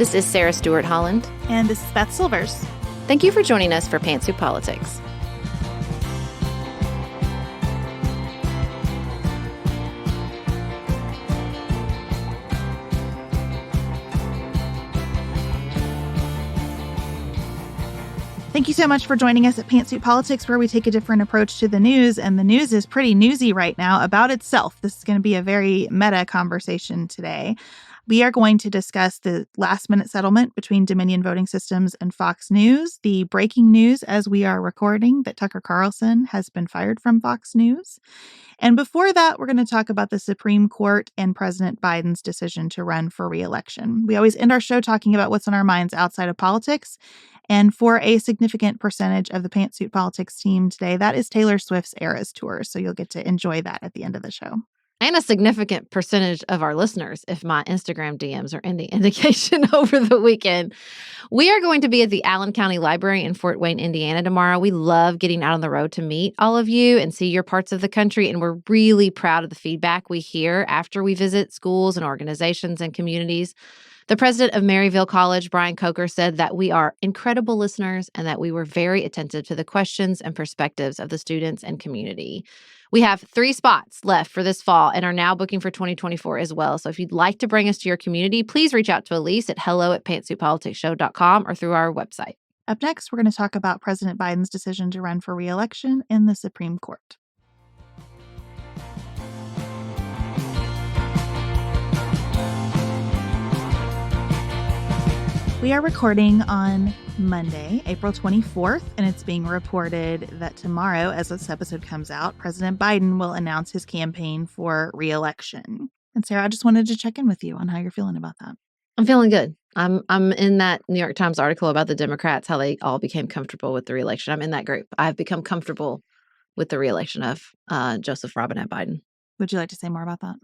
This is Sarah Stewart Holland. And this is Beth Silvers. Thank you for joining us for Pantsuit Politics. Thank you so much for joining us at Pantsuit Politics, where we take a different approach to the news. And the news is pretty newsy right now about itself. This is going to be a very meta conversation today. We are going to discuss the last-minute settlement between Dominion Voting Systems and Fox News, the breaking news as we are recording that Tucker Carlson has been fired from Fox News. And before that, we're going to talk about the Supreme Court and President Biden's decision to run for re-election. We always end our show talking about what's on our minds outside of politics. And for a significant percentage of the Pantsuit Politics team today, that is Taylor Swift's Eras Tour. So you'll get to enjoy that at the end of the show. And a significant percentage of our listeners, if my Instagram DMs are any indication over the weekend. We are going to be at the Allen County Library in Fort Wayne, Indiana tomorrow. We love getting out on the road to meet all of you and see your parts of the country. And we're really proud of the feedback we hear after we visit schools and organizations and communities. The president of Maryville College, Brian Coker, said that we are incredible listeners and that we were very attentive to the questions and perspectives of the students and community. We have 3 spots left for this fall and are now booking for 2024 as well. So if you'd like to bring us to your community, please reach out to Elise at hello@pantsuitpoliticsshow.com or through our website. Up next, we're going to talk about President Biden's decision to run for re-election in the Supreme Court. We are recording on Monday, April 24th, and it's being reported that tomorrow, as this episode comes out, President Biden will announce his campaign for re-election. And Sarah, I just wanted to check in with you on how you're feeling about that. I'm feeling good. I'm in that New York Times article about the Democrats, how they all became comfortable with the re-election. I'm in that group. I've become comfortable with the re-election of Joseph Robinette Biden. Would you like to say more about that?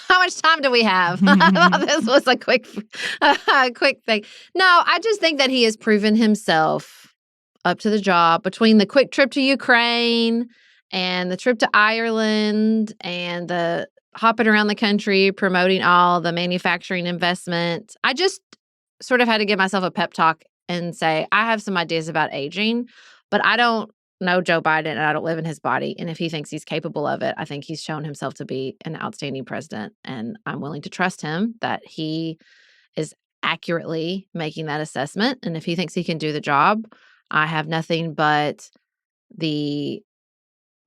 How much time do we have? I thought this was a quick thing. No, I just think that he has proven himself up to the job between the quick trip to Ukraine and the trip to Ireland and the hopping around the country promoting all the manufacturing investment. I just sort of had to give myself a pep talk and say, I have some ideas about aging, but I don't know Joe Biden and I don't live in his body. And if he thinks he's capable of it, I think he's shown himself to be an outstanding president. And I'm willing to trust him that he is accurately making that assessment. And if he thinks he can do the job, I have nothing but the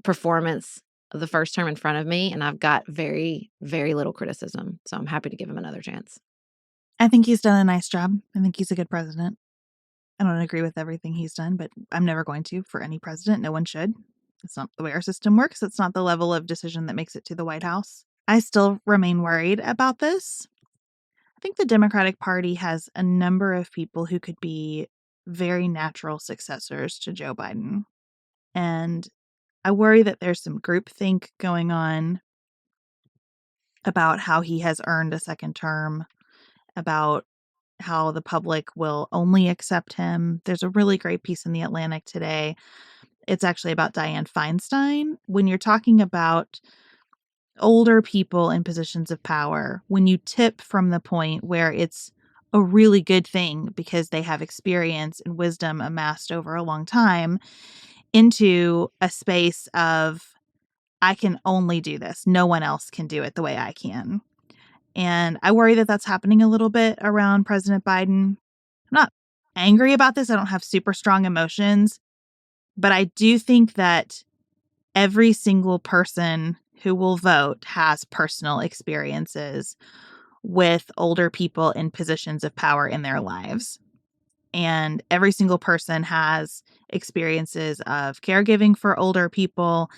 performance of the first term in front of me. And I've got very, very little criticism. So I'm happy to give him another chance. I think he's done a nice job. I think he's a good president. I don't agree with everything he's done, but I'm never going to for any president. No one should. It's not the way our system works. It's not the level of decision that makes it to the White House. I still remain worried about this. I think the Democratic Party has a number of people who could be very natural successors to Joe Biden. And I worry that there's some groupthink going on about how he has earned a second term, about how the public will only accept him. There's a really great piece in The Atlantic today. It's actually about Dianne Feinstein. When you're talking about older people in positions of power, when you tip from the point where it's a really good thing because they have experience and wisdom amassed over a long time into a space of, I can only do this. No one else can do it the way I can. And I worry that that's happening a little bit around President Biden. I'm not angry about this. I don't have super strong emotions. But I do think that every single person who will vote has personal experiences with older people in positions of power in their lives. And every single person has experiences of caregiving for older people.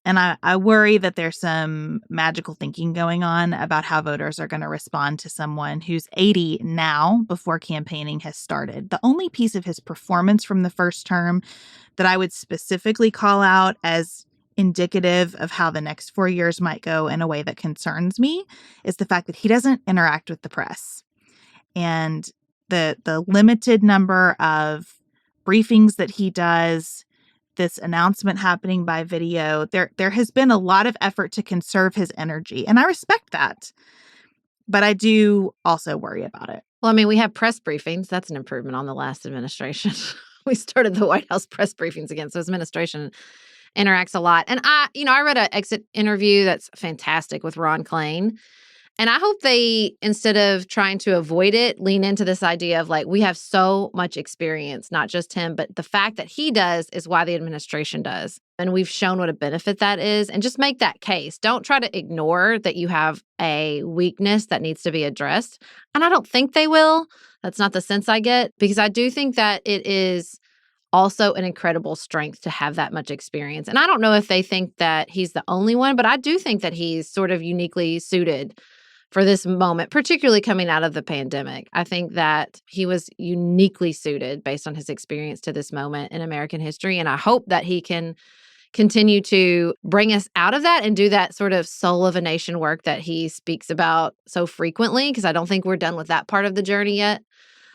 And I worry that there's some magical thinking going on about how voters are going to respond to someone who's 80 now before campaigning has started. The only piece of his performance from the first term that I would specifically call out as indicative of how the next 4 years might go in a way that concerns me is the fact that he doesn't interact with the press. And the limited number of briefings that he does, this announcement happening by video, there has been a lot of effort to conserve his energy. And I respect that. But I do also worry about it. Well, I mean, we have press briefings. That's an improvement on the last administration. We started the White House press briefings again. So his administration interacts a lot. And I read an exit interview that's fantastic with Ron Klain. And I hope they, instead of trying to avoid it, lean into this idea of like, we have so much experience, not just him, but the fact that he does is why the administration does. And we've shown what a benefit that is. And just make that case. Don't try to ignore that you have a weakness that needs to be addressed. And I don't think they will. That's not the sense I get, because I do think that it is also an incredible strength to have that much experience. And I don't know if they think that he's the only one, but I do think that he's sort of uniquely suited for this moment, particularly coming out of the pandemic. I think that he was uniquely suited based on his experience to this moment in American history. And I hope that he can continue to bring us out of that and do that sort of soul of a nation work that he speaks about so frequently, because I don't think we're done with that part of the journey yet.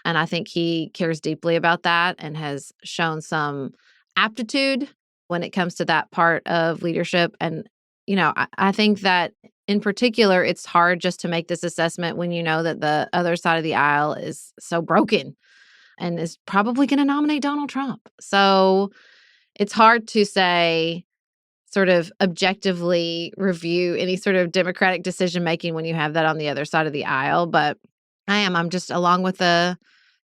And I think he cares deeply about that and has shown some aptitude when it comes to that part of leadership. And, I think that in particular, it's hard just to make this assessment when you know that the other side of the aisle is so broken and is probably going to nominate Donald Trump. So it's hard to say, sort of objectively review any sort of Democratic decision making when you have that on the other side of the aisle. But I'm just along with the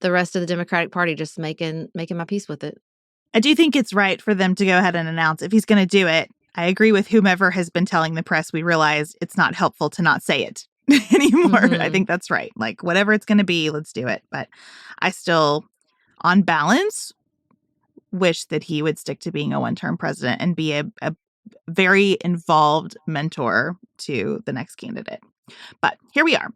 rest of the Democratic Party, just making my peace with it. I do think it's right for them to go ahead and announce if he's going to do it. I agree with whomever has been telling the press. We realize it's not helpful to not say it anymore. Mm-hmm. I think that's right. Like, whatever it's going to be, let's do it. But I still, on balance, wish that he would stick to being a one-term president and be a very involved mentor to the next candidate. But here we are.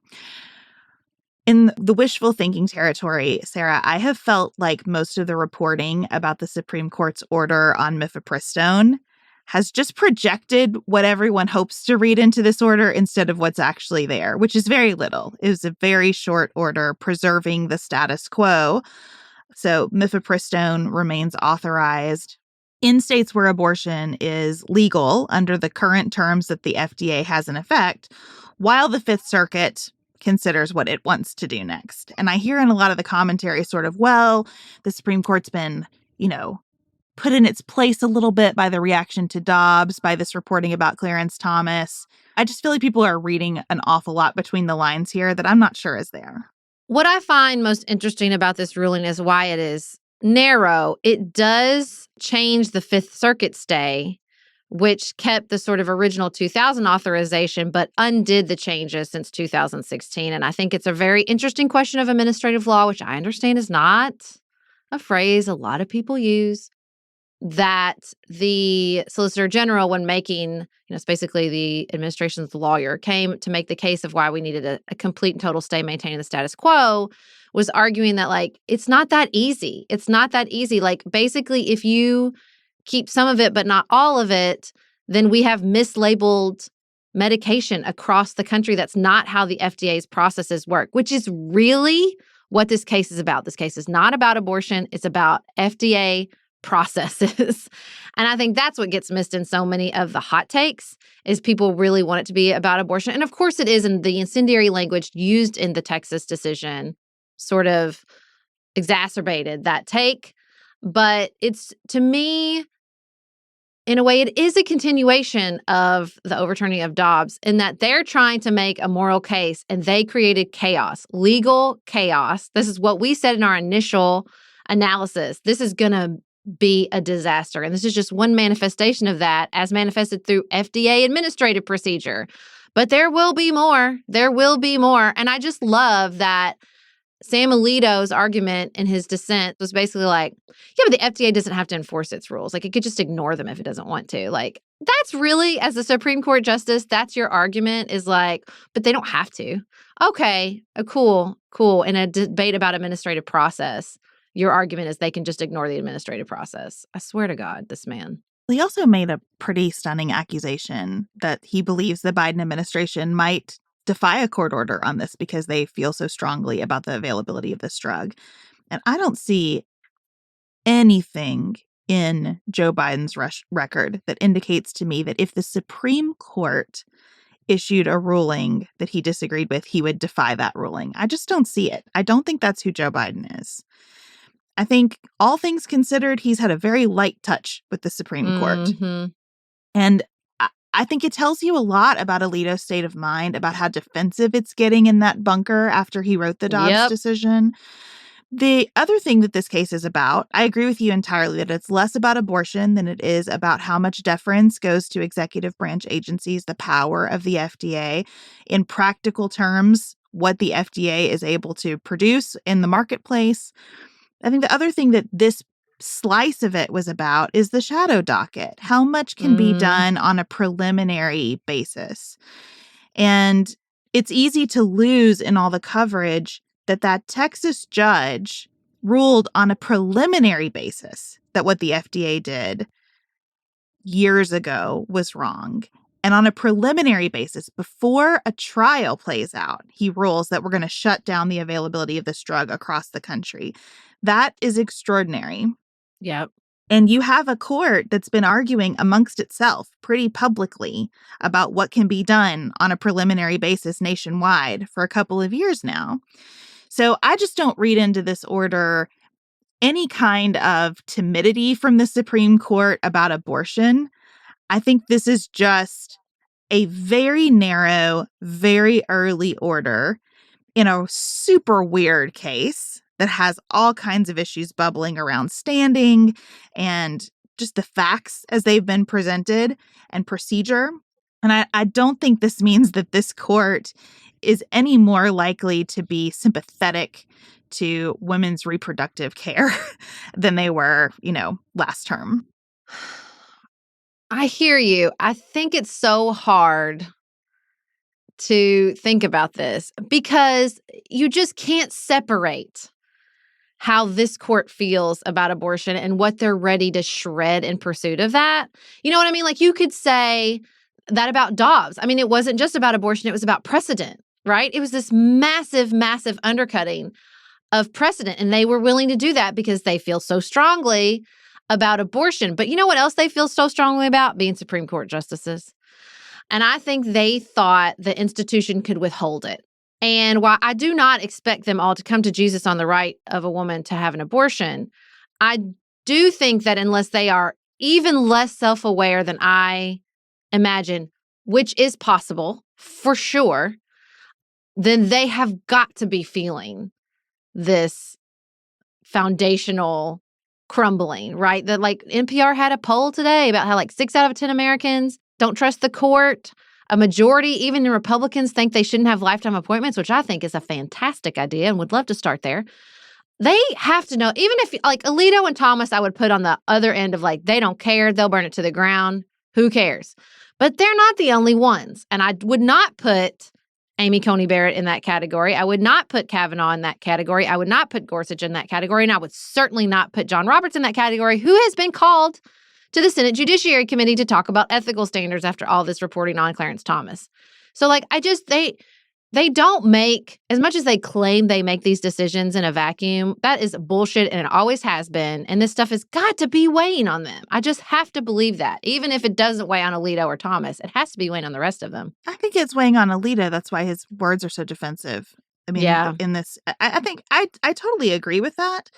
In the wishful thinking territory, Sarah, I have felt like most of the reporting about the Supreme Court's order on Mifepristone has just projected what everyone hopes to read into this order instead of what's actually there, which is very little. It was a very short order preserving the status quo. So Mifepristone remains authorized in states where abortion is legal under the current terms that the FDA has in effect, while the Fifth Circuit considers what it wants to do next. And I hear in a lot of the commentary sort of, well, the Supreme Court's been, put in its place a little bit by the reaction to Dobbs, by this reporting about Clarence Thomas. I just feel like people are reading an awful lot between the lines here that I'm not sure is there. What I find most interesting about this ruling is why it is narrow. It does change the Fifth Circuit stay, which kept the sort of original 2000 authorization, but undid the changes since 2016. And I think it's a very interesting question of administrative law, which I understand is not a phrase a lot of people use, that the Solicitor General, when making, it's basically the administration's lawyer, came to make the case of why we needed a complete and total stay maintaining the status quo, was arguing that, like, it's not that easy. It's not that easy. Like, basically, if you keep some of it but not all of it, then we have mislabeled medication across the country. That's not how the FDA's processes work, which is really what this case is about. This case is not about abortion. It's about FDA processes. And I think that's what gets missed in so many of the hot takes, is people really want it to be about abortion. And of course it is, in the incendiary language used in the Texas decision sort of exacerbated that take. But it's, to me, in a way, it is a continuation of the overturning of Dobbs, in that they're trying to make a moral case and they created chaos, legal chaos. This is what we said in our initial analysis. This is going to be a disaster. And this is just one manifestation of that, as manifested through FDA administrative procedure. But there will be more. There will be more. And I just love that Sam Alito's argument in his dissent was basically like, yeah, but the FDA doesn't have to enforce its rules. Like, it could just ignore them if it doesn't want to. Like, that's really, as a Supreme Court justice, that's your argument, is like, but they don't have to. Okay, cool. In a debate about administrative process, your argument is they can just ignore the administrative process. I swear to God, this man. He also made a pretty stunning accusation that he believes the Biden administration might defy a court order on this because they feel so strongly about the availability of this drug. And I don't see anything in Joe Biden's record that indicates to me that if the Supreme Court issued a ruling that he disagreed with, he would defy that ruling. I just don't see it. I don't think that's who Joe Biden is. I think all things considered, he's had a very light touch with the Supreme Court. Mm-hmm. And I think it tells you a lot about Alito's state of mind, about how defensive it's getting in that bunker after he wrote the Dobbs decision. The other thing that this case is about, I agree with you entirely that it's less about abortion than it is about how much deference goes to executive branch agencies, the power of the FDA. In practical terms, what the FDA is able to produce in the marketplace. I think the other thing that this slice of it was about is the shadow docket. How much can be done on a preliminary basis? And it's easy to lose in all the coverage that Texas judge ruled on a preliminary basis that what the FDA did years ago was wrong. And on a preliminary basis, before a trial plays out, he rules that we're going to shut down the availability of this drug across the country. That is extraordinary. Yep. And you have a court that's been arguing amongst itself pretty publicly about what can be done on a preliminary basis nationwide for a couple of years now. So I just don't read into this order any kind of timidity from the Supreme Court about abortion. I think this is just a very narrow, very early order in a super weird case that has all kinds of issues bubbling around standing and just the facts as they've been presented and procedure. And I don't think this means that this court is any more likely to be sympathetic to women's reproductive care than they were, last term. I hear you. I think it's so hard to think about this because you just can't separate how this court feels about abortion and what they're ready to shred in pursuit of that. You know what I mean? Like you could say that about Dobbs. I mean, it wasn't just about abortion, it was about precedent, right? It was this massive, massive undercutting of precedent. And they were willing to do that because they feel so strongly about abortion. But you know what else they feel so strongly about? Being Supreme Court justices. And I think they thought the institution could withhold it. And while I do not expect them all to come to Jesus on the right of a woman to have an abortion, I do think that unless they are even less self-aware than I imagine, which is possible for sure, then they have got to be feeling this foundational crumbling, right? That like NPR had a poll today about how like 6 out of 10 Americans don't trust the court. A majority, even the Republicans, think they shouldn't have lifetime appointments, which I think is a fantastic idea and would love to start there. They have to know, even if like Alito and Thomas, I would put on the other end of like, they don't care. They'll burn it to the ground. Who cares? But they're not the only ones. And I would not put Amy Coney Barrett in that category. I would not put Kavanaugh in that category. I would not put Gorsuch in that category. And I would certainly not put John Roberts in that category, who has been called to the Senate Judiciary Committee to talk about ethical standards after all this reporting on Clarence Thomas. So like, they don't make, as much as they claim they make these decisions in a vacuum, that is bullshit and it always has been. And this stuff has got to be weighing on them. I just have to believe that. Even if it doesn't weigh on Alito or Thomas, it has to be weighing on the rest of them. I think it's weighing on Alito. That's why his words are so defensive. I mean, in this, I think I totally agree with that.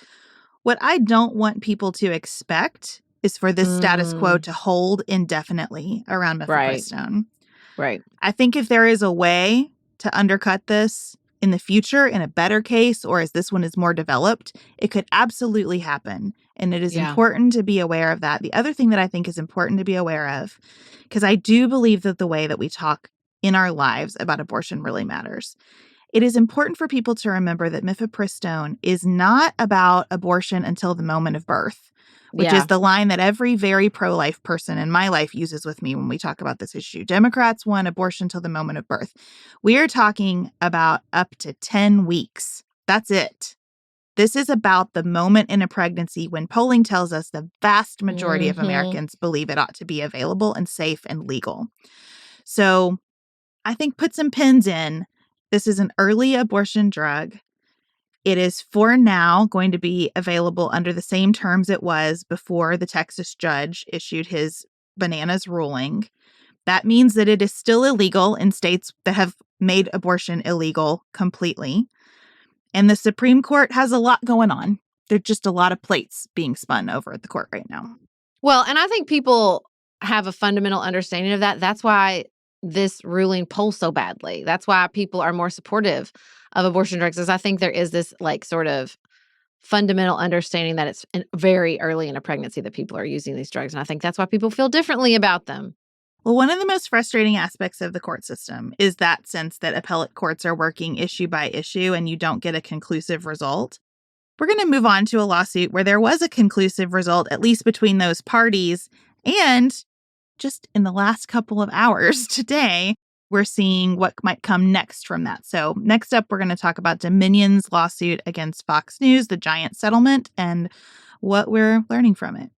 What I don't want people to expect is for this status quo to hold indefinitely around Mifepristone. Right. I think if there is a way to undercut this in the future in a better case, or as this one is more developed, it could absolutely happen. And it is important to be aware of that. The other thing that I think is important to be aware of, because I do believe that the way that we talk in our lives about abortion really matters. It is important for people to remember that Mifepristone is not about abortion until the moment of birth, which is the line that every very pro-life person in my life uses with me when we talk about this issue. Democrats want abortion till the moment of birth. We are talking about up to 10 weeks. That's it. This is about the moment in a pregnancy when polling tells us the vast majority of Americans believe it ought to be available and safe and legal. So I think put some pins in. This is an early abortion drug. It is for now going to be available under the same terms it was before the Texas judge issued his bananas ruling. That means that it is still illegal in states that have made abortion illegal completely. And the Supreme Court has a lot going on. There's just a lot of plates being spun over at the court right now. Well, and I think people have a fundamental understanding of that. That's why this ruling polls so badly. That's why people are more supportive of abortion drugs, is I think there is this like sort of fundamental understanding that it's very early in a pregnancy that people are using these drugs. And I think that's why people feel differently about them. Well, one of the most frustrating aspects of the court system is that sense that appellate courts are working issue by issue and you don't get a conclusive result. We're going to move on to a lawsuit where there was a conclusive result, at least between those parties. And just in the last couple of hours today, we're seeing what might come next from that. So next up, we're going to talk about Dominion's lawsuit against Fox News, the giant settlement, and what we're learning from it.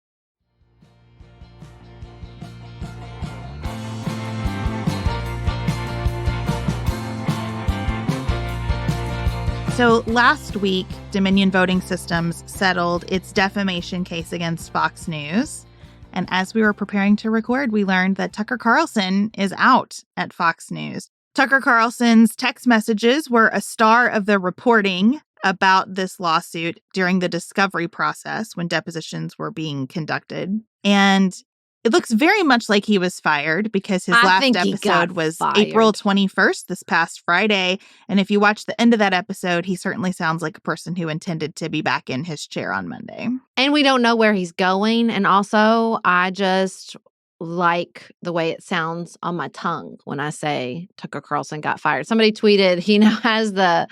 So last week, Dominion Voting Systems settled its defamation case against Fox News. And as we were preparing to record, we learned that Tucker Carlson is out at Fox News. Tucker Carlson's text messages were a star of the reporting about this lawsuit during the discovery process when depositions were being conducted. And it looks very much like he was fired because his last episode was April 21st, this past Friday. And if you watch the end of that episode, he certainly sounds like a person who intended to be back in his chair on Monday. And we don't know where he's going. And also, I just like the way it sounds on my tongue when I say Tucker Carlson got fired. Somebody tweeted he now has the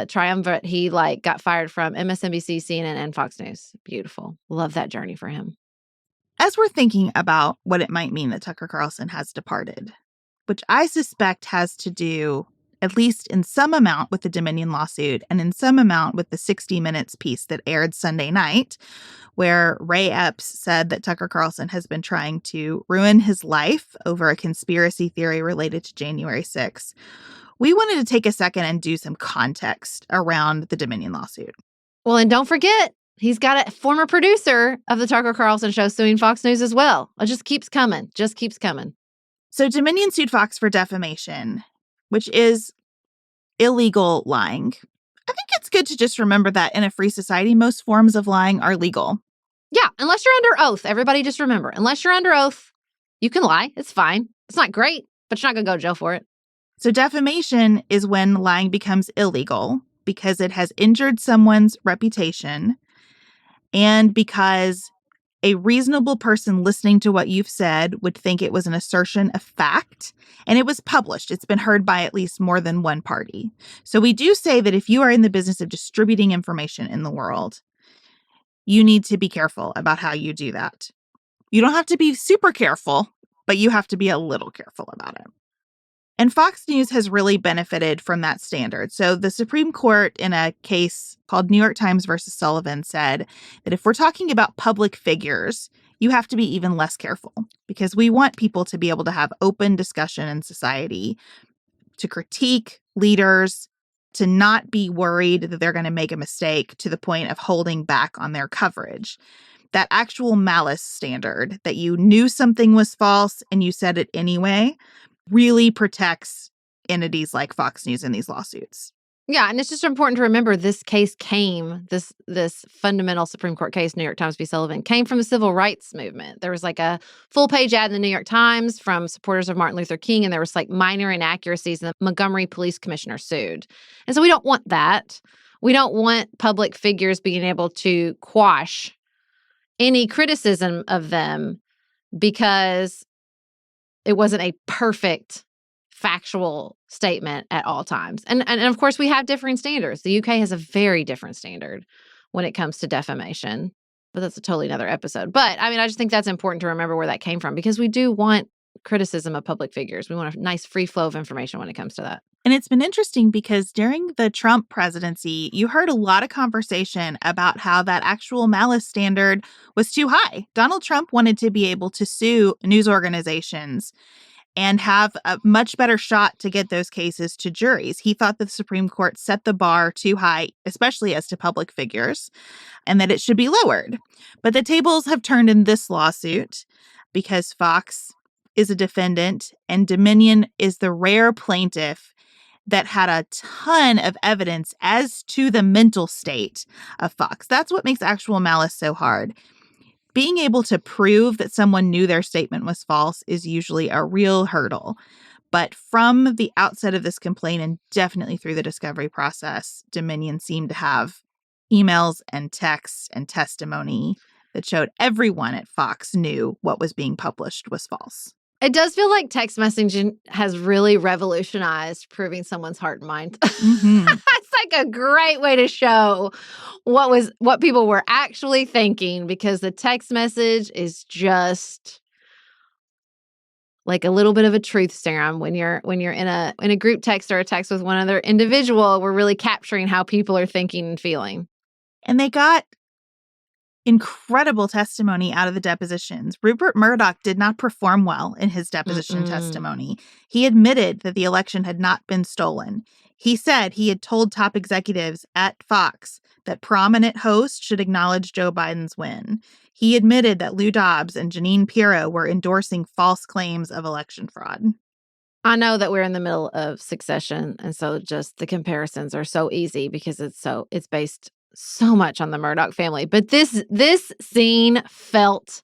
triumvirate. He got fired from MSNBC, CNN, and Fox News. Beautiful. Love that journey for him. As we're thinking about what it might mean that Tucker Carlson has departed, which I suspect has to do, at least in some amount, with the Dominion lawsuit and in some amount with the 60 Minutes piece that aired Sunday night, where Ray Epps said that Tucker Carlson has been trying to ruin his life over a conspiracy theory related to January 6th. We wanted to take a second and do some context around the Dominion lawsuit. Well, and don't forget, he's got a former producer of the Tucker Carlson show suing Fox News as well. It just keeps coming. Just keeps coming. So Dominion sued Fox for defamation, which is illegal lying. I think it's good to just remember that in a free society, most forms of lying are legal. Yeah, unless you're under oath. Everybody just remember, unless you're under oath, you can lie. It's fine. It's not great, but you're not going to go to jail for it. So defamation is when lying becomes illegal because it has injured someone's reputation and because a reasonable person listening to what you've said would think it was an assertion of fact, and it was published. It's been heard by at least more than one party. So we do say that if you are in the business of distributing information in the world, you need to be careful about how you do that. You don't have to be super careful, but you have to be a little careful about it. And Fox News has really benefited from that standard. So the Supreme Court, in a case called New York Times versus Sullivan, said that if we're talking about public figures, you have to be even less careful because we want people to be able to have open discussion in society, to critique leaders, to not be worried that they're going to make a mistake to the point of holding back on their coverage. That actual malice standard that you knew something was false and you said it anyway really protects entities like Fox News in these lawsuits. Yeah, and it's just important to remember this case came, this fundamental Supreme Court case, New York Times v. Sullivan, came from the civil rights movement. There was a full-page ad in the New York Times from supporters of Martin Luther King, and there was minor inaccuracies, and the Montgomery police commissioner sued. And so we don't want that. We don't want public figures being able to quash any criticism of them because it wasn't a perfect factual statement at all times. And of course, we have differing standards. The UK has a very different standard when it comes to defamation, but that's a totally another episode. But I just think that's important to remember where that came from because we do want criticism of public figures. We want a nice free flow of information when it comes to that. And it's been interesting because during the Trump presidency, you heard a lot of conversation about how that actual malice standard was too high. Donald Trump wanted to be able to sue news organizations and have a much better shot to get those cases to juries. He thought the Supreme Court set the bar too high, especially as to public figures, and that it should be lowered. But the tables have turned in this lawsuit because Fox is a defendant, and Dominion is the rare plaintiff that had a ton of evidence as to the mental state of Fox. That's what makes actual malice so hard. Being able to prove that someone knew their statement was false is usually a real hurdle. But from the outset of this complaint, and definitely through the discovery process, Dominion seemed to have emails and texts and testimony that showed everyone at Fox knew what was being published was false. It does feel like text messaging has really revolutionized proving someone's heart and mind. Mm-hmm. It's like a great way to show what people were actually thinking, because the text message is just like a little bit of a truth serum. When you're in a group text or a text with one other individual, we're really capturing how people are thinking and feeling. And they got incredible testimony out of the depositions. Rupert Murdoch did not perform well in his deposition testimony. He admitted that the election had not been stolen. He said he had told top executives at Fox that prominent hosts should acknowledge Joe Biden's win. He admitted that Lou Dobbs and Jeanine Pirro were endorsing false claims of election fraud. I know that we're in the middle of Succession, and so just the comparisons are so easy because it's based so much on the Murdoch family. But this scene felt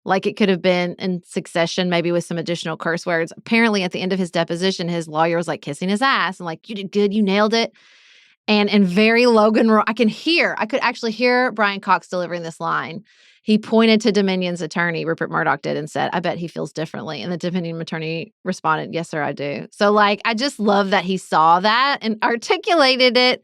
like it could have been in Succession, maybe with some additional curse words. Apparently, at the end of his deposition, his lawyer was like kissing his ass and like, "You did good, you nailed it." And in very Logan, I could actually hear Brian Cox delivering this line. He pointed to Dominion's attorney, Rupert Murdoch did, and said, "I bet he feels differently." And the Dominion attorney responded, "Yes, sir, I do." So, like, I just love that he saw that and articulated it.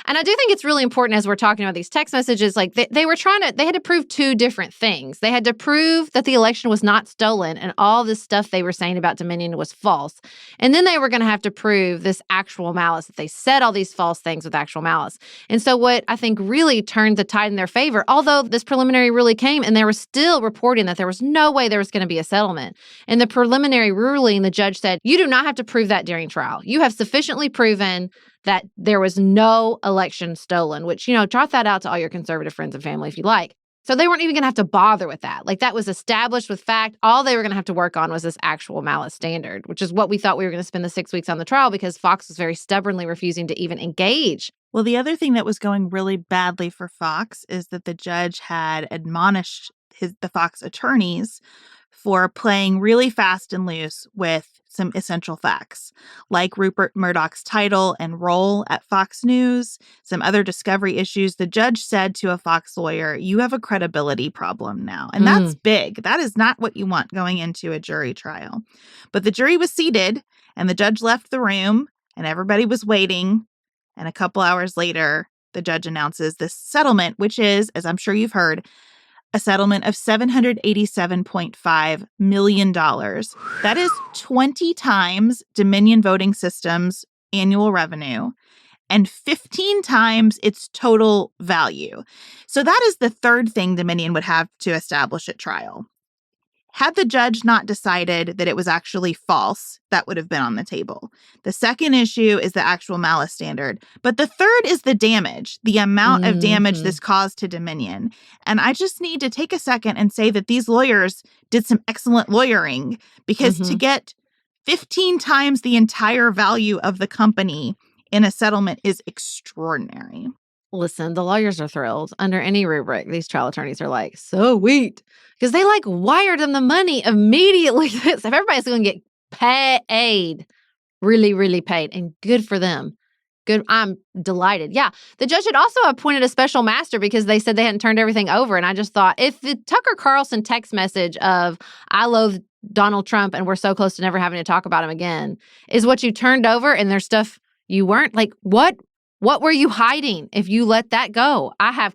And I do think it's really important as we're talking about these text messages, like they had to prove two different things. They had to prove that the election was not stolen and all this stuff they were saying about Dominion was false. And then they were going to have to prove this actual malice, that they said all these false things with actual malice. And so what I think really turned the tide in their favor, although this preliminary ruling came and they were still reporting that there was no way there was going to be a settlement. In the preliminary ruling, the judge said, "You do not have to prove that during trial. You have sufficiently proven that there was no election stolen," which, trot that out to all your conservative friends and family if you like. So they weren't even going to have to bother with that. Like, that was established with fact. All they were going to have to work on was this actual malice standard, which is what we thought we were going to spend the 6 weeks on the trial because Fox was very stubbornly refusing to even engage. Well, the other thing that was going really badly for Fox is that the judge had admonished the Fox attorneys for playing really fast and loose with some essential facts, like Rupert Murdoch's title and role at Fox News, some other discovery issues. The judge said to a Fox lawyer, "You have a credibility problem now." And that's big. That is not what you want going into a jury trial. But the jury was seated and the judge left the room and everybody was waiting. And a couple hours later, the judge announces this settlement, which is, as I'm sure you've heard, a settlement of $787.5 million. That is 20 times Dominion Voting Systems' annual revenue and 15 times its total value. So that is the third thing Dominion would have to establish at trial. Had the judge not decided that it was actually false, that would have been on the table. The second issue is the actual malice standard. But the third is the damage, the amount of damage this caused to Dominion. And I just need to take a second and say that these lawyers did some excellent lawyering, because to get 15 times the entire value of the company in a settlement is extraordinary. Listen, the lawyers are thrilled. Under any rubric, these trial attorneys are like, so sweet. Because they wired them the money immediately. So everybody's going to get paid. Really, really paid. And good for them. Good. I'm delighted. Yeah. The judge had also appointed a special master because they said they hadn't turned everything over. And I just thought, if the Tucker Carlson text message of "I loathe Donald Trump and we're so close to never having to talk about him again" is what you turned over and there's stuff you weren't, what were you hiding if you let that go? I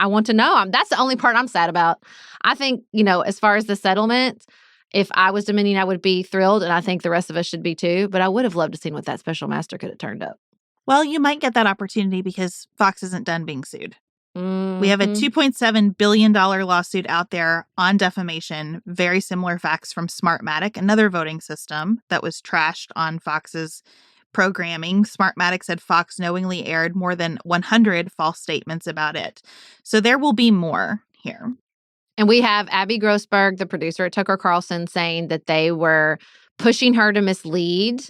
want to know. That's the only part I'm sad about. I think, as far as the settlement, if I was Dominion, I would be thrilled, and I think the rest of us should be too. But I would have loved to see what that special master could have turned up. Well, you might get that opportunity because Fox isn't done being sued. We have a $2.7 billion lawsuit out there on defamation. Very similar facts from Smartmatic, another voting system that was trashed on Fox's programming. Smartmatic said Fox knowingly aired more than 100 false statements about it. So there will be more here. And we have Abby Grossberg, the producer at Tucker Carlson, saying that they were pushing her to mislead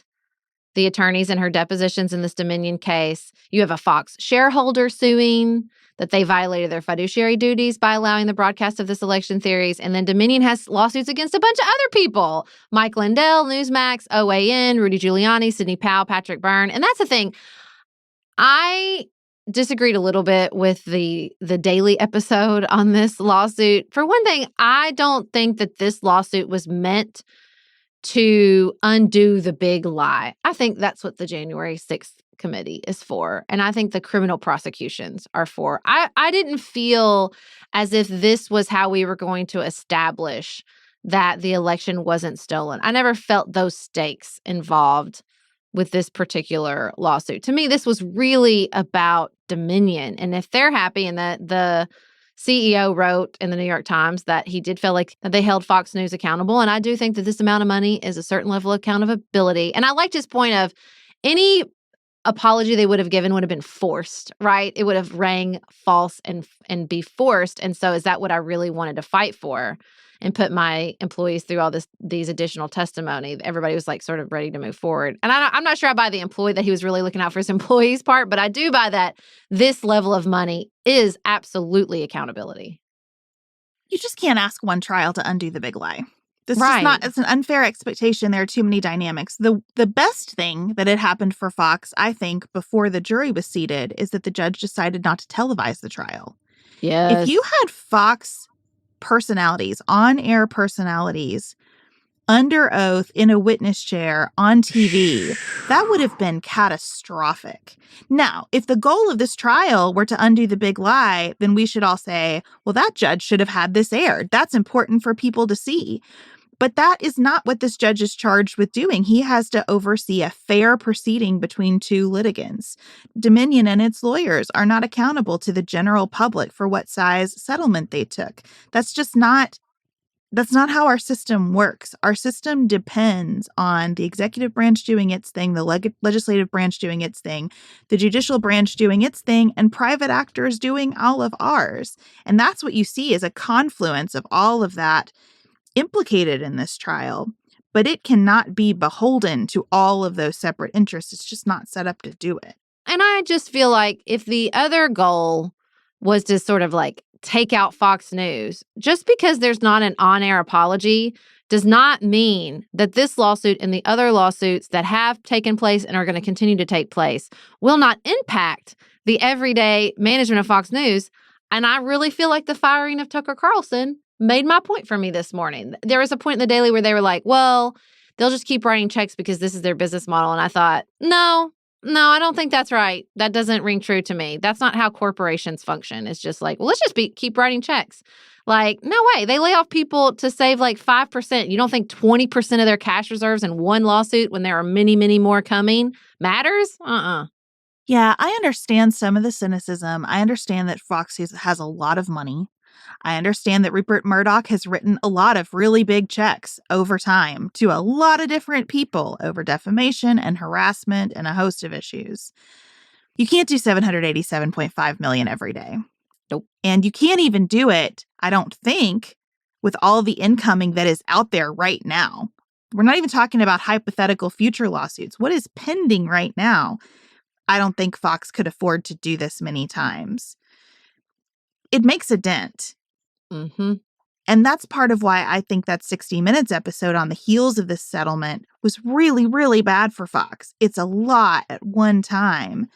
the attorneys in her depositions in this Dominion case. You have a Fox shareholder suing that they violated their fiduciary duties by allowing the broadcast of this election series. And then Dominion has lawsuits against a bunch of other people. Mike Lindell, Newsmax, OAN, Rudy Giuliani, Sidney Powell, Patrick Byrne. And that's the thing. I disagreed a little bit with the daily episode on this lawsuit. For one thing, I don't think that this lawsuit was meant to undo the big lie. I think that's what the January 6th committee is for. And I think the criminal prosecutions are for. I didn't feel as if this was how we were going to establish that the election wasn't stolen. I never felt those stakes involved with this particular lawsuit. To me, this was really about Dominion. And if they're happy, and the CEO wrote in the New York Times that he did feel like they held Fox News accountable. And I do think that this amount of money is a certain level of accountability. And I liked his point of any apology they would have given would have been forced, right? It would have rang false and be forced. And so is that what I really wanted to fight for and put my employees through all these additional testimony? Everybody was like sort of ready to move forward. And I'm not sure I buy the employee that he was really looking out for his employees part, but I do buy that this level of money is absolutely accountability. You just can't ask one trial to undo the big lie. This is Right. not, it's an unfair expectation. There are too many dynamics. The best thing that had happened for Fox, I think, before the jury was seated, is that the judge decided not to televise the trial. Yes. If you had Fox personalities, on-air personalities, under oath in a witness chair on TV, that would have been catastrophic. Now, if the goal of this trial were to undo the big lie, then we should all say, well, that judge should have had this aired. That's important for people to see. But that is not what this judge is charged with doing. He has to oversee a fair proceeding between two litigants. Dominion and its lawyers are not accountable to the general public for what size settlement they took. That's not how our system works. Our system depends on the executive branch doing its thing, the legislative branch doing its thing, the judicial branch doing its thing, and private actors doing all of ours. And that's what you see is a confluence of all of that implicated in this trial, but it cannot be beholden to all of those separate interests. It's just not set up to do it. And I just feel like if the other goal was to sort of like take out Fox News, just because there's not an on-air apology does not mean that this lawsuit and the other lawsuits that have taken place and are going to continue to take place will not impact the everyday management of Fox News. And I really feel like the firing of Tucker Carlson made my point for me this morning. There was a point in the Daily where they were like, well, they'll just keep writing checks because this is their business model. And I thought, no, I don't think that's right. That doesn't ring true to me. That's not how corporations function. It's just like, well, let's just keep writing checks. Like, no way. They lay off people to save like 5%. You don't think 20% of their cash reserves in one lawsuit when there are many, many more coming matters? Yeah, I understand some of the cynicism. I understand that Fox has a lot of money. I understand that Rupert Murdoch has written a lot of really big checks over time to a lot of different people over defamation and harassment and a host of issues. You can't do $787.5 million every day. Nope. And you can't even do it, I don't think, with all the incoming that is out there right now. We're not even talking about hypothetical future lawsuits. What is pending right now? I don't think Fox could afford to do this many times. It makes a dent. Mm-hmm. And that's part of why I think that 60 Minutes episode on the heels of this settlement was really, really bad for Fox. It's a lot at one time.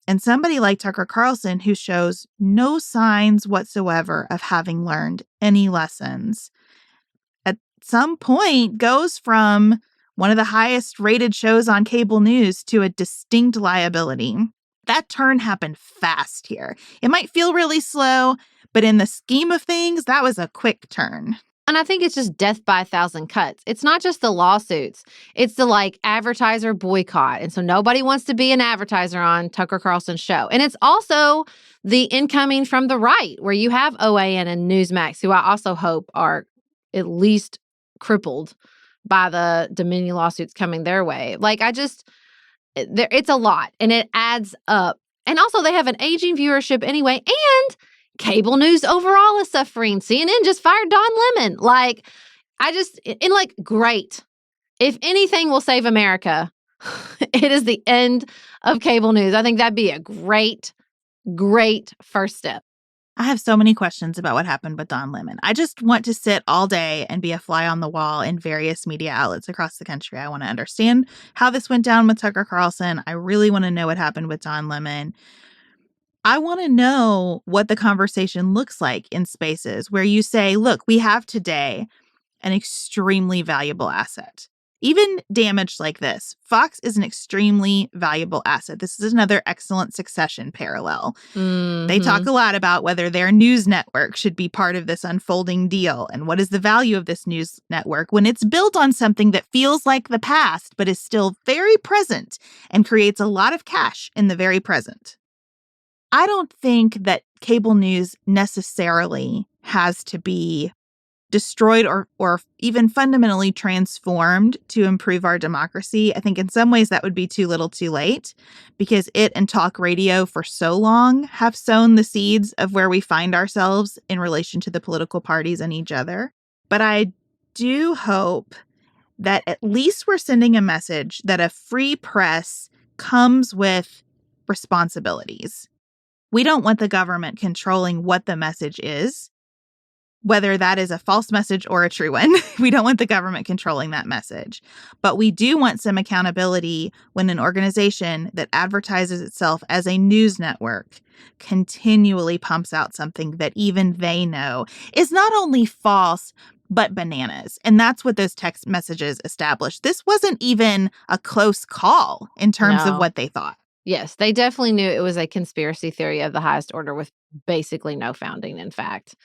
And somebody like Tucker Carlson, who shows no signs whatsoever of having learned any lessons, at some point goes from one of the highest rated shows on cable news to a distinct liability. That turn happened fast here. It might feel really slow, but in the scheme of things, that was a quick turn. And I think it's just death by a thousand cuts. It's not just the lawsuits. It's the like advertiser boycott. And so nobody wants to be an advertiser on Tucker Carlson's show. And it's also the incoming from the right, where you have OAN and Newsmax, who I also hope are at least crippled by the Dominion lawsuits coming their way. Like it's a lot and it adds up. And also they have an aging viewership anyway. And Cable news overall is suffering. CNN just fired Don Lemon. Great. If anything will save America, it is the end of cable news. I think that'd be a great first step. I have so many questions about what happened with Don Lemon. I just want to sit all day and be a fly on the wall in various media outlets across the country. I want to understand how this went down with Tucker Carlson. I really want to know what happened with Don Lemon. I want to know what the conversation looks like in spaces where you say, look, we have today an extremely valuable asset. Even damaged like this, Fox is an extremely valuable asset. This is another excellent Succession parallel. Mm-hmm. They talk a lot about whether their news network should be part of this unfolding deal and what is the value of this news network when it's built on something that feels like the past but is still very present and creates a lot of cash in the very present. I don't think that cable news necessarily has to be destroyed or even fundamentally transformed to improve our democracy. I think in some ways that would be too little too late, because it and talk radio for so long have sown the seeds of where we find ourselves in relation to the political parties and each other. But I do hope that at least we're sending a message that a free press comes with responsibilities. We don't want the government controlling what the message is, whether that is a false message or a true one. We don't want the government controlling that message. But we do want some accountability when an organization that advertises itself as a news network continually pumps out something that even they know is not only false, but bananas. And that's what those text messages established. This wasn't even a close call in terms of what they thought. Yes, they definitely knew it was a conspiracy theory of the highest order with basically no founding, in fact.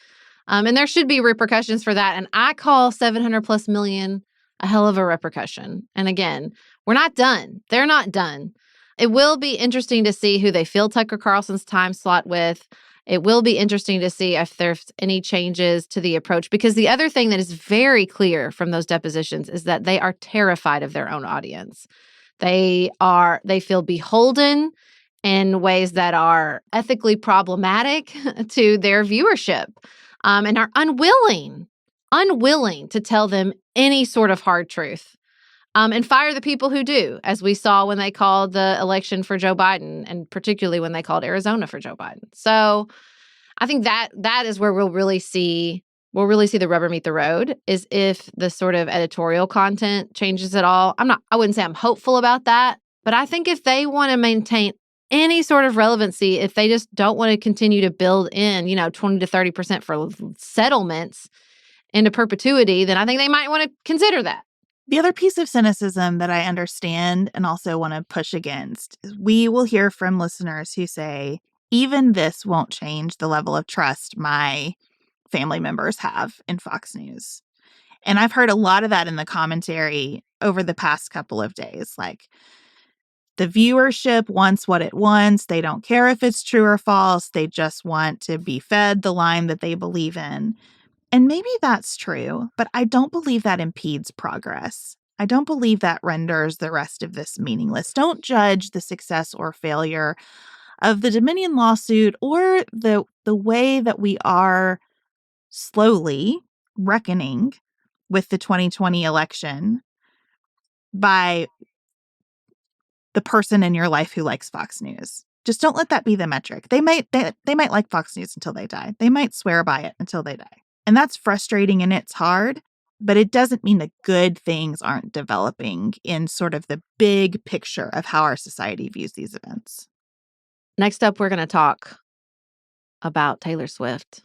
And there should be repercussions for that. And I call 700 plus million a hell of a repercussion. And again, we're not done. They're not done. It will be interesting to see who they fill Tucker Carlson's time slot with. It will be interesting to see if there's any changes to the approach, because the other thing that is very clear from those depositions is that they are terrified of their own audience. They feel beholden in ways that are ethically problematic to their viewership, and are unwilling to tell them any sort of hard truth, and fire the people who do, as we saw when they called the election for Joe Biden, and particularly when they called Arizona for Joe Biden. So I think that is where we'll really see the rubber meet the road, is if the sort of editorial content changes at all. I wouldn't say I'm hopeful about that, but I think if they want to maintain any sort of relevancy, if they just don't want to continue to build in, 20 to 30% for settlements into perpetuity, then I think they might want to consider that. The other piece of cynicism that I understand and also want to push against is we will hear from listeners who say, even this won't change the level of trust my family members have in Fox News. And I've heard a lot of that in the commentary over the past couple of days. Like, the viewership wants what it wants. They don't care if it's true or false. They just want to be fed the line that they believe in. And maybe that's true, but I don't believe that impedes progress. I don't believe that renders the rest of this meaningless. Don't judge the success or failure of the Dominion lawsuit or the way that we are slowly reckoning with the 2020 election by the person in your life who likes Fox News. Just don't let that be the metric. They might like Fox News until they die. They might swear by it until they die. And that's frustrating and it's hard, but it doesn't mean that good things aren't developing in sort of the big picture of how our society views these events. Next up, we're going to talk about Taylor Swift.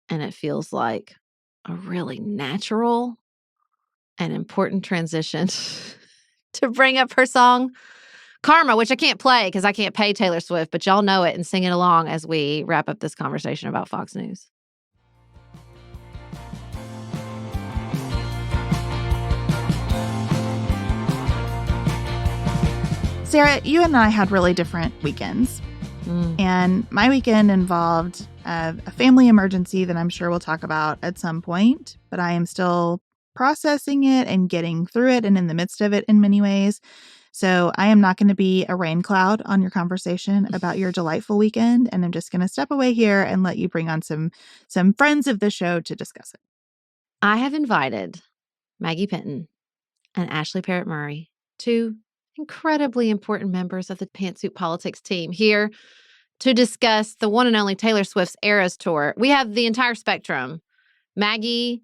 And it feels like a really natural and important transition to bring up her song Karma, which I can't play because I can't pay Taylor Swift, but y'all know it and sing it along as we wrap up this conversation about Fox News. Sarah, you and I had really different weekends. And my weekend involved a family emergency that I'm sure we'll talk about at some point, but I am still processing it and getting through it and in the midst of it in many ways. So I am not going to be a rain cloud on your conversation about your delightful weekend. And I'm just going to step away here and let you bring on some friends of the show to discuss it. I have invited Maggie Penton and Ashley Parrott Murray, two incredibly important members of the Pantsuit Politics team, here to discuss the one and only Taylor Swift's Eras Tour. We have the entire spectrum. Maggie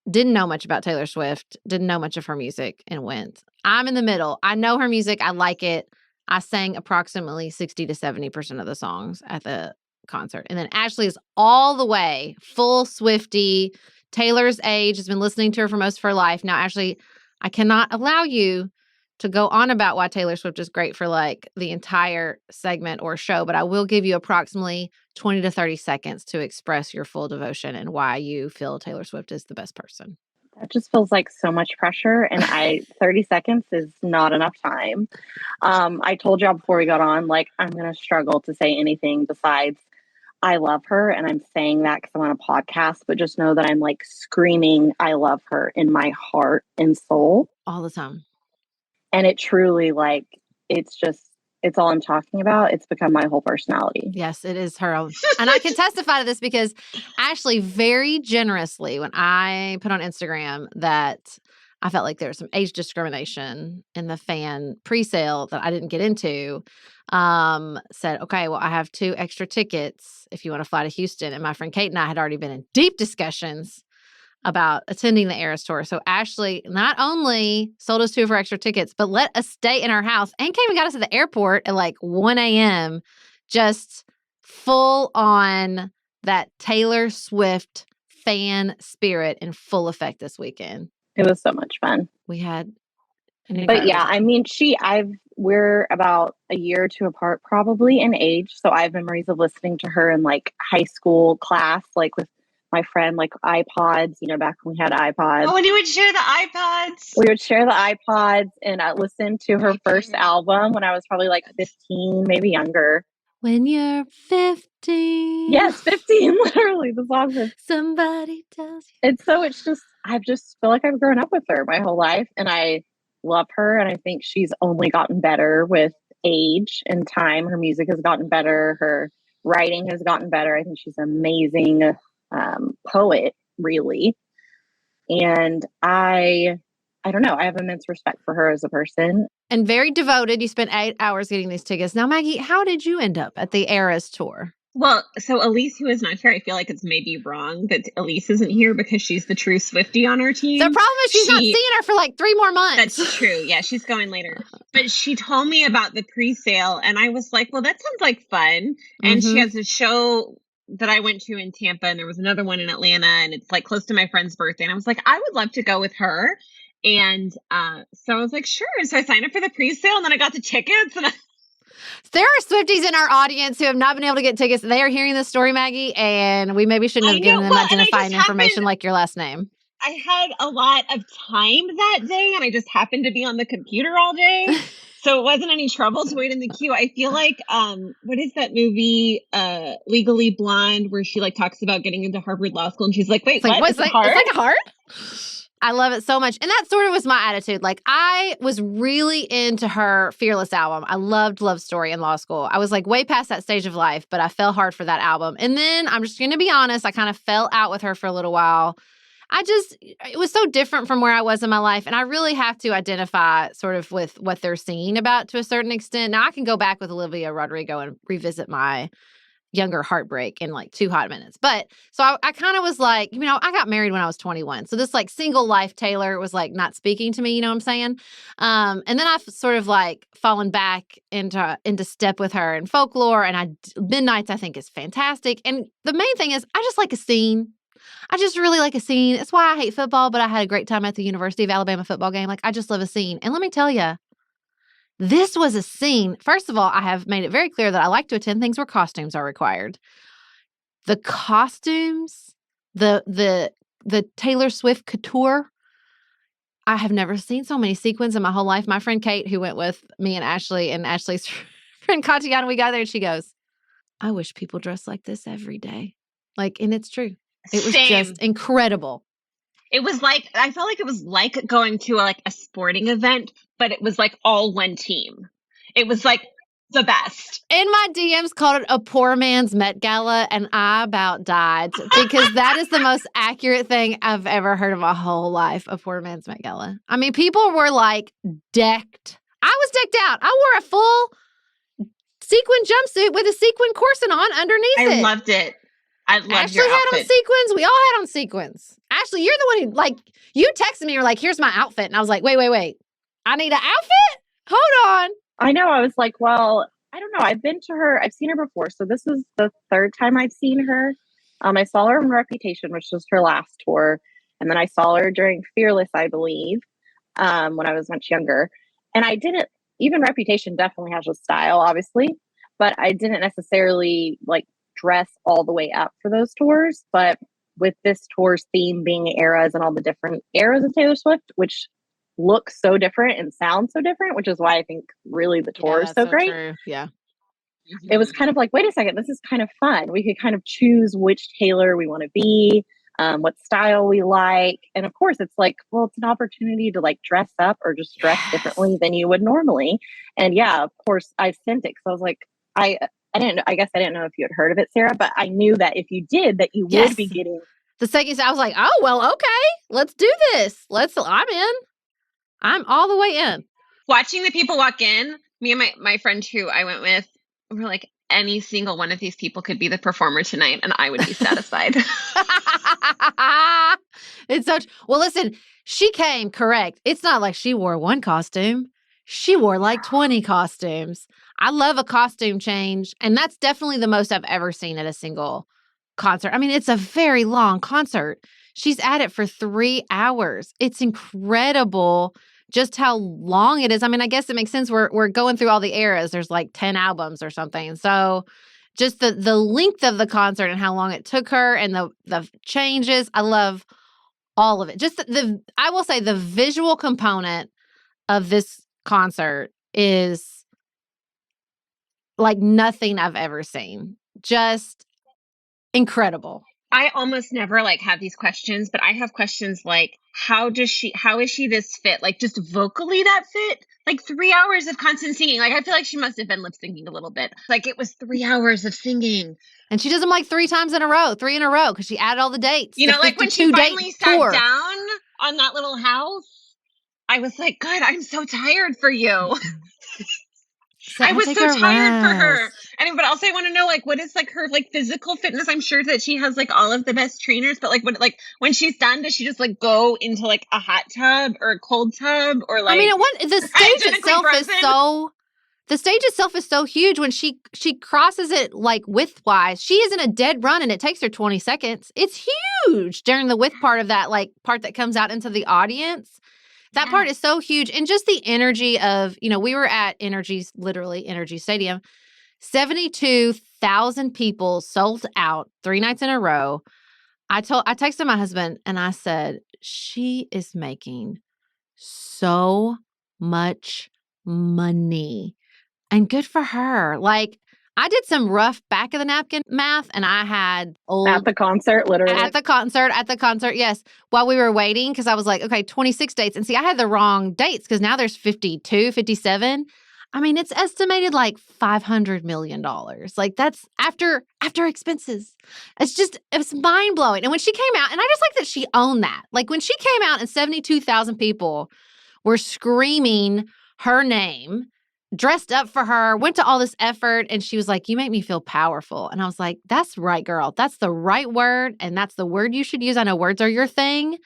didn't know much about Taylor Swift, didn't know much of her music, and went. I'm in the middle. I know her music. I like it. I sang approximately 60 to 70% of the songs at the concert. And then Ashley is all the way full Swiftie. Taylor's age, has been listening to her for most of her life. Now, Ashley, I cannot allow you to go on about why Taylor Swift is great for like the entire segment or show, but I will give you approximately 20 to 30 seconds to express your full devotion and why you feel Taylor Swift is the best person. That just feels like so much pressure, and 30 seconds is not enough time. I told y'all before we got on, like, I'm going to struggle to say anything besides I love her, and I'm saying that because I'm on a podcast, but just know that I'm like screaming I love her in my heart and soul. All the time. And it truly, like, it's all I'm talking about. It's become my whole personality. Yes, it is her own. And I can testify to this because Ashley very generously, when I put on Instagram that I felt like there was some age discrimination in the fan pre-sale that I didn't get into, said, okay, well, I have 2 extra tickets if you want to fly to Houston. And my friend Kate and I had already been in deep discussions about attending the Eras Tour. So Ashley not only sold us 2 of her extra tickets, but let us stay in her house and came and got us to the airport at like 1 a.m. Just full on that Taylor Swift fan spirit in full effect this weekend. It was so much fun. We had But yeah, I mean, we're about a year or 2 apart probably in age. So I have memories of listening to her in like high school class, like with my friend, like iPods, back when we had iPods. Oh, and you would share the iPods. We would share the iPods, and I listened to her first album when I was probably like 15, maybe younger. When you're 15. Yes, 15, literally. The song is somebody tells you. And so I just feel like I've grown up with her my whole life, and I love her, and I think she's only gotten better with age and time. Her music has gotten better. Her writing has gotten better. I think she's an amazing poet, really. And I don't know. I have immense respect for her as a person. And very devoted. You spent 8 hours getting these tickets. Now, Maggie, how did you end up at the Eras Tour? Well, so Elise, who is not here, I feel like it's maybe wrong that Elise isn't here because she's the true Swiftie on our team. The problem is she's not seeing her for like 3 more months. That's true. Yeah, she's going later. But she told me about the pre-sale, and I was like, well, that sounds like fun. And she has a show that I went to in Tampa, and there was another one in Atlanta, and it's like close to my friend's birthday. And I was like, I would love to go with her. And so I was like, sure. And so I signed up for the pre-sale, and then I got the tickets, and there are Swifties in our audience who have not been able to get tickets. They are hearing this story, Maggie, and we maybe shouldn't have given them identifying information like your last name. I had a lot of time that day, and I just happened to be on the computer all day. So it wasn't any trouble to wait in the queue. I feel like, what is that movie, Legally Blonde, where she like talks about getting into Harvard Law School, and she's like, wait, what? Is it hard? It's like hard? I love it so much. And that sort of was my attitude. Like, I was really into her Fearless album. I loved Love Story in law school. I was like way past that stage of life, but I fell hard for that album. And then I'm just going to be honest, I kind of fell out with her for a little while. It was so different from where I was in my life. And I really have to identify sort of with what they're singing about to a certain extent. Now, I can go back with Olivia Rodrigo and revisit my younger heartbreak in like 2 hot minutes. But so I kind of was like, I got married when I was 21. So this like single life Taylor was like not speaking to me, you know what I'm saying? And then I've sort of like fallen back into step with her and folklore, and Midnights I think is fantastic. And the main thing is I just like a scene. I just really like a scene. It's why I hate football, but I had a great time at the University of Alabama football game. Like, I just love a scene. And let me tell you, this was a scene. First of all, I have made it very clear that I like to attend things where costumes are required. The costumes, the Taylor Swift couture, I have never seen so many sequins in my whole life. My friend Kate, who went with me and Ashley's friend Katiana, we got there and she goes, I wish people dressed like this every day. Like, and it's true. It was just incredible. It was like, I felt like it was like going to a sporting event, but it was like all one team. It was like the best. In my DMs called it a poor man's Met Gala, and I about died because that is the most accurate thing I've ever heard in my whole life, a poor man's Met Gala. I mean, people were like decked. I was decked out. I wore a full sequin jumpsuit with a sequin corset on underneath it. I loved it. I loved Ashley your had outfit. on sequins. We all had on sequins. Ashley, you're the one who, like, you texted me. You're like, here's my outfit. And I was like, wait. I need an outfit? Hold on. I know. I was like, well, I don't know. I've seen her before. So this is the third time I've seen her. I saw her in Reputation, which was her last tour. And then I saw her during Fearless, I believe, when I was much younger. And I didn't, even Reputation definitely has a style, obviously, but I didn't necessarily like dress all the way up for those tours. But with this tour's theme being eras and all the different eras of Taylor Swift, which look so different and sound so different, which is why I think really the tour is so great. True. Yeah. It was kind of like, wait a second, this is kind of fun. We could kind of choose which Taylor we want to be, what style we like. And of course, it's like, well, it's an opportunity to like dress up or just dress differently than you would normally. And yeah, of course, I sent it because I was like, I guess I didn't know if you had heard of it, Sarah, but I knew that if you did, that you would be getting. The second I was like, oh, well, okay, let's do this. I'm in. I'm all the way in. Watching the people walk in, me and my friend who I went with, we were like, any single one of these people could be the performer tonight and I would be satisfied. It's such, well, listen, she came correct. It's not like she wore one costume. She wore like 20 costumes. I love a costume change. And that's definitely the most I've ever seen at a single concert. I mean, it's a very long concert. She's at it for 3 hours. It's incredible just how long it is. I mean, I guess it makes sense. We're going through all the eras. There's like 10 albums or something. So just the length of the concert and how long it took her and the changes. I love all of it. Just I will say the visual component of this concert is like nothing I've ever seen. Just incredible. I almost never like have these questions, but I have questions like, how is she this fit? Like just vocally that fit? Like 3 hours of constant singing. Like I feel like she must have been lip syncing a little bit. Like it was 3 hours of singing. And she does them like 3 times in a row, 3 in a row, because she added all the dates. You know, like when she finally sat down on that little house, I was like, God, I'm so tired for you. I was so tired for her. But also I want to know, like, what is like her like physical fitness? I'm sure that she has like all of the best trainers, but like when she's done, does she just like go into like a hot tub or a cold tub or like? I mean, the stage itself is so huge. When she crosses it like widthwise, she is in a dead run and it takes her 20 seconds. It's huge during the width part of that, like part that comes out into the audience. That part is so huge. And just the energy of, we were at Energy Stadium, 72,000 people sold out 3 nights in a row. I texted my husband and I said, she is making so much money and good for her. Like, I did some rough back of the napkin math and I had at the concert, literally. At the concert, yes. While we were waiting, because I was like, okay, 26 dates. And see, I had the wrong dates because now there's 52, 57. I mean, it's estimated like $500 million. Like that's after expenses. It's mind blowing. And when she came out, and I just like that she owned that. Like when she came out and 72,000 people were screaming her name, dressed up for her, went to all this effort, and she was like, you make me feel powerful. And I was like, that's right, girl. That's the right word, and that's the word you should use. I know words are your thing.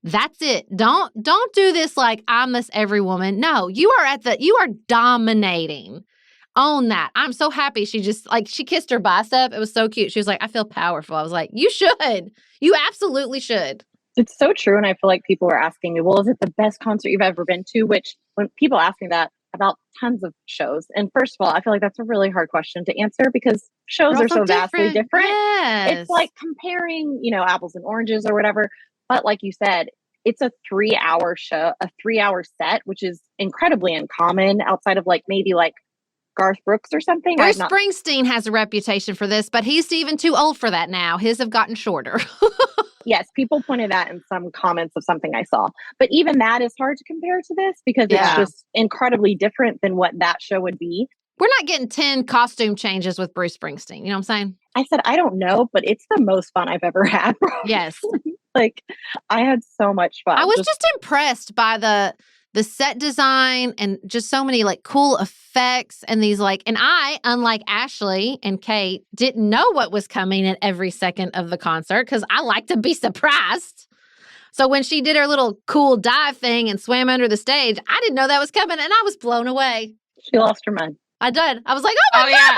That's it. Don't do this like I'm this every woman. No, you are dominating. Own that. I'm so happy. She kissed her bicep. It was so cute. She was like, I feel powerful. I was like, you should. You absolutely should. It's so true. And I feel like people are asking me, well, is it the best concert you've ever been to? Which when people ask me that about tons of shows, and first of all, I feel like that's a really hard question to answer because shows are so vastly different. Yes. It's like comparing, apples and oranges or whatever. But like you said, it's a 3-hour show, a 3-hour set, which is incredibly uncommon outside of like maybe like Garth Brooks or something. Bruce Springsteen has a reputation for this, but he's even too old for that now. His have gotten shorter. Yes, people pointed that in some comments of something I saw. But even that is hard to compare to this because it's Yeah. just incredibly different than what that show would be. We're not getting 10 costume changes with Bruce Springsteen. You know what I'm saying? I said, I don't know, but it's the most fun I've ever had. Yes. Like, I had so much fun. I was just impressed by the set design and just so many like cool effects and these like, and I, unlike Ashley and Kate, didn't know what was coming at every second of the concert because I like to be surprised. So when she did her little cool dive thing and swam under the stage, I didn't know that was coming and I was blown away. She lost her mind. I did. I was like, oh my God. Yeah.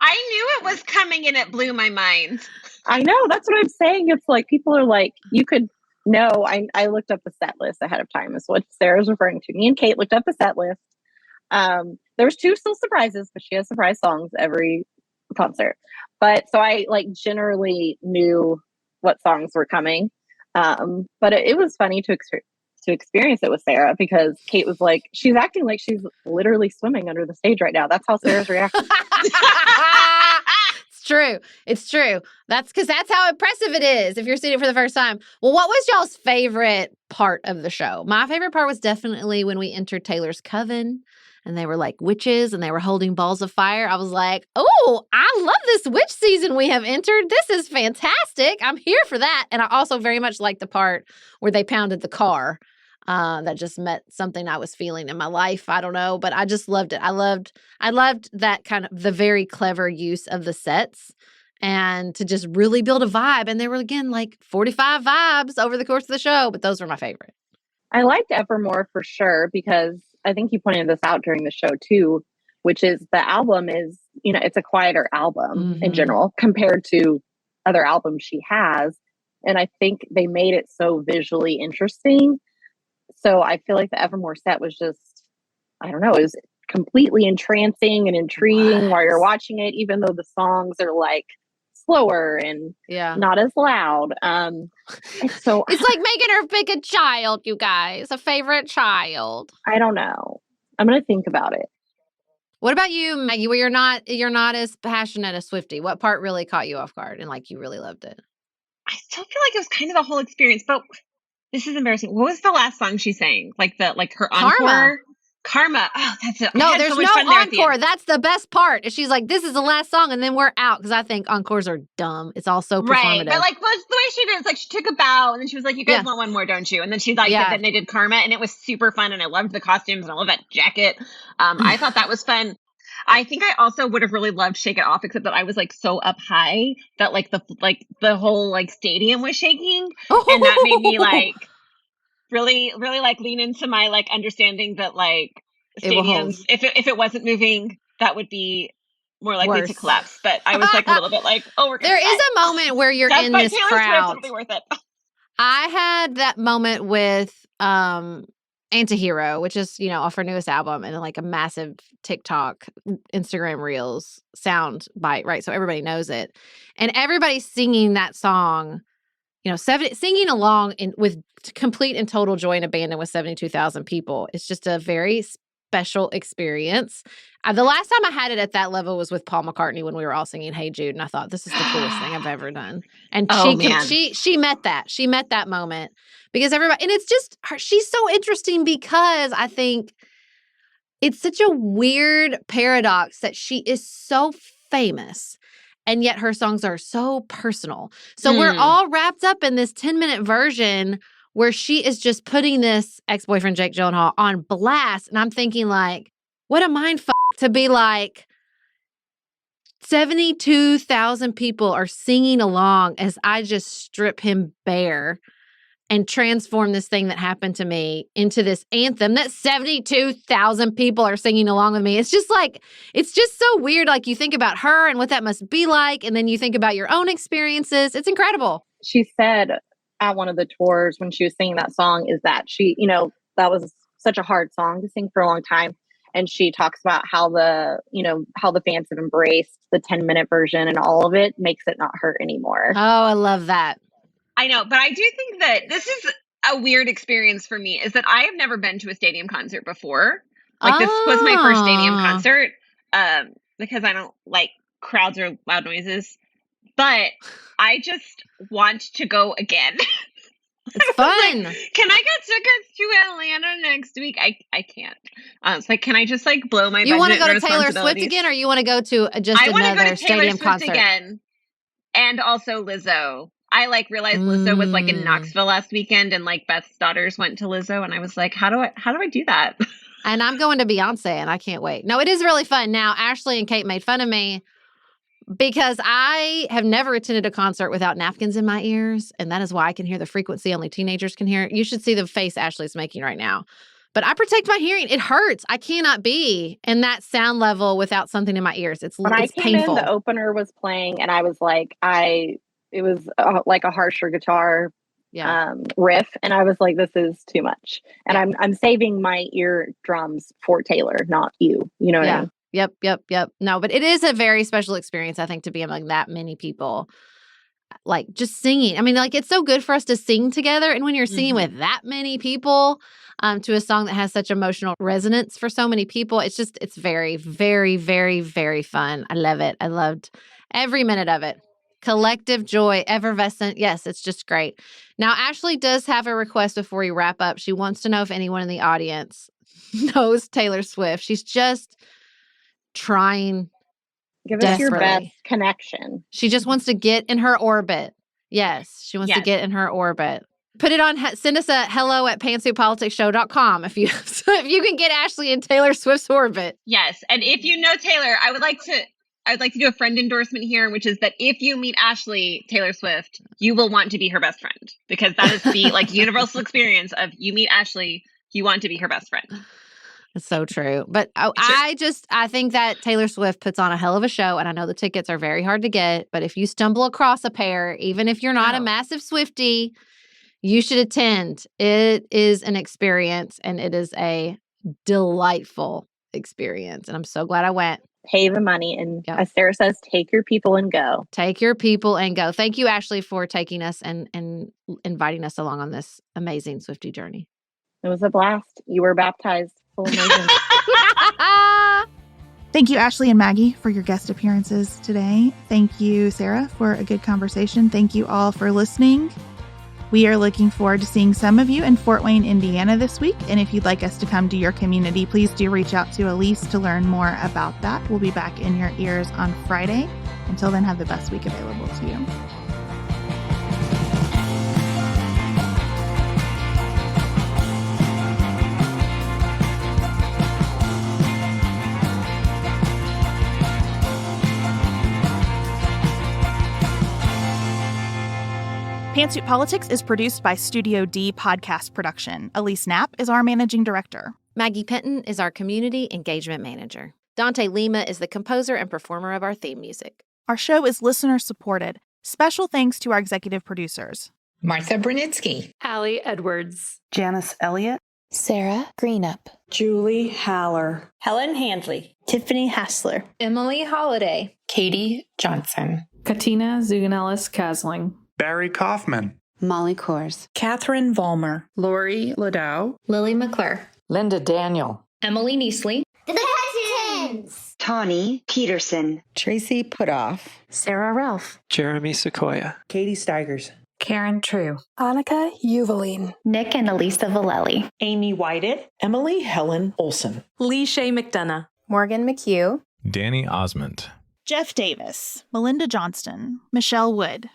I knew it was coming and it blew my mind. I know. That's what I'm saying. It's like people are like, you could know. I looked up the set list ahead of time is what Sarah's referring to. Me and Kate looked up the set list. There was 2 still surprises, but she has surprise songs every concert. But so I like generally knew what songs were coming. But it was funny to experience it with Sarah because Kate was like, she's acting like she's literally swimming under the stage right now. That's how Sarah's reacting. It's true. It's true. That's because that's how impressive it is if you're seeing it for the first time. Well, what was y'all's favorite part of the show? My favorite part was definitely when we entered Taylor's coven and they were like witches and they were holding balls of fire. I was like, oh, I love this witch season we have entered. This is fantastic. I'm here for that. And I also very much liked the part where they pounded the car. That just met something I was feeling in my life. I don't know, but I just loved it. I loved that kind of the very clever use of the sets and to just really build a vibe. And there were, again, like 45 vibes over the course of the show, but those were my favorite. I liked Evermore for sure because I think you pointed this out during the show too, which is the album is, it's a quieter album in general compared to other albums she has. And I think they made it so visually interesting. So I feel like the Evermore set was just, I don't know, it was completely entrancing and intriguing while you're watching it, even though the songs are like slower and not as loud. It's like making her pick a child, you guys, a favorite child. I don't know. I'm going to think about it. What about you, Maggie? Well, you're not as passionate as Swiftie. What part really caught you off guard and like you really loved it? I still feel like it was kind of the whole experience, but this is embarrassing. What was the last song she sang? Like her encore? Karma. Oh, that's it. No, there's no encore. That's the best part. She's like, this is the last song, and then we're out. Because I think encores are dumb. It's all so performative. Right. But like, the way she did it, like she took a bow, and then she was like, you guys want one more, don't you? And then she's like, then they did Karma, and it was super fun, and I loved the costumes, and I love that jacket. I thought that was fun. I think I also would have really loved Shake It Off, except that I was like so up high that like the whole like stadium was shaking, and that made me like really like lean into my like understanding that like stadiums, if it wasn't moving, that would be more likely to collapse. But I was like a little bit like, oh, we're gonna There is a moment where you're in this crowd. It'll be worth it. I had that moment with Antihero, which is, off her newest album, and like a massive TikTok, Instagram Reels sound bite, right? So everybody knows it. And everybody's singing that song, singing along with complete and total joy and abandon with 72,000 people. It's just a very special experience. The last time I had it at that level was with Paul McCartney when we were all singing Hey Jude, and I thought, this is the coolest thing I've ever done. And she met that. She met that moment because everybody, and it's just her, she's so interesting because I think it's such a weird paradox that she is so famous and yet her songs are so personal. So we're all wrapped up in this 10-minute version where she is just putting this ex-boyfriend Jake Gyllenhaal on blast. And I'm thinking like, what a mindfuck to be like 72,000 people are singing along as I just strip him bare and transform this thing that happened to me into this anthem that 72,000 people are singing along with me. It's just like, it's just so weird. Like you think about her and what that must be like. And then you think about your own experiences. It's incredible. She said at one of the tours when she was singing that song is that she, that was such a hard song to sing for a long time. And she talks about how the fans have embraced the 10-minute version and all of it makes it not hurt anymore. Oh, I love that. I know, but I do think that this is a weird experience for me is that I have never been to a stadium concert before. Like this was my first stadium concert because I don't like crowds or loud noises. but I just want to go again. It's fun. Like, can I get tickets to Atlanta next week? I can't. It's like, can I just like blow my You want to budget go to Taylor Swift responsibilities? again, or you want to go to just I want to go another to Taylor stadium Swift concert? again, and also Lizzo. I like realized Lizzo was like in Knoxville last weekend, and like Beth's daughters went to Lizzo, and I was like, how do I do that? And I'm going to Beyonce, and I can't wait. No, it is really fun. Now, Ashley and Kate made fun of me because I have never attended a concert without napkins in my ears, and that is why I can hear the frequency only teenagers can hear. You should see the face Ashley's making right now. But I protect my hearing. It hurts. I cannot be in that sound level without something in my ears. It's When I came painful. in, the opener was playing, and I was like, it was like a harsher guitar riff, and I was like, this is too much. And I'm saving my eardrums for Taylor, not you. You know what I mean? Yep. No, but it is a very special experience, I think, to be among that many people. Like just singing. I mean, like it's so good for us to sing together. And when you're singing with that many people to a song that has such emotional resonance for so many people, it's very, very, very, very fun. I love it. I loved every minute of it. Collective joy, effervescent. Yes, it's just great. Now, Ashley does have a request before we wrap up. She wants to know if anyone in the audience knows Taylor Swift. She's just trying. Give us your best connection. She just wants to get in her orbit. Yes, she wants to get in her orbit. Put it on, send us a hello@pantsuitpoliticsshow.com if you can get Ashley in Taylor Swift's orbit. Yes, and if you know Taylor, I would like to do a friend endorsement here, which is that if you meet Ashley Taylor Swift, you will want to be her best friend, because that is the like universal experience of you meet Ashley, you want to be her best friend. It's so true. But I think that Taylor Swift puts on a hell of a show, and I know the tickets are very hard to get, but if you stumble across a pair, even if you're not a massive Swiftie, you should attend. It is an experience, and it is a delightful experience, and I'm so glad I went. Pay the money, and as Sarah says, take your people and go. Take your people and go. Thank you, Ashley, for taking us and inviting us along on this amazing Swiftie journey. It was a blast. You were baptized. Full immersion. Thank you, Ashley and Maggie, for your guest appearances today. Thank you, Sarah, for a good conversation. Thank you all for listening. We are looking forward to seeing some of you in Fort Wayne, Indiana this week. And if you'd like us to come to your community, please do reach out to Elise to learn more about that. We'll be back in your ears on Friday. Until then, have the best week available to you. Pantsuit Politics is produced by Studio D Podcast Production. Elise Knapp is our managing director. Maggie Penton is our community engagement manager. Dante Lima is the composer and performer of our theme music. Our show is listener supported. Special thanks to our executive producers: Martha Brunitsky, Allie Edwards, Janice Elliott, Sarah Greenup, Julie Haller, Helen Handley, Tiffany Hassler, Emily Holiday, Katie Johnson, Katina Zuganellis-Kasling, Barry Kaufman, Molly Kors, Catherine Vollmer, Lori Ladow, Lily McClure, Linda Daniel, Emily Neasley, The Hutchins, Tawny Peterson, Tracy Putoff, Sarah Ralph, Jeremy Sequoia, Katie Steigers, Karen True, Annika Uvaline, Nick and Elisa Vallely, Amy Whited, Emily Helen Olson, Lee Shea McDonough, Morgan McHugh, Danny Osmond, Jeff Davis, Melinda Johnston, Michelle Wood,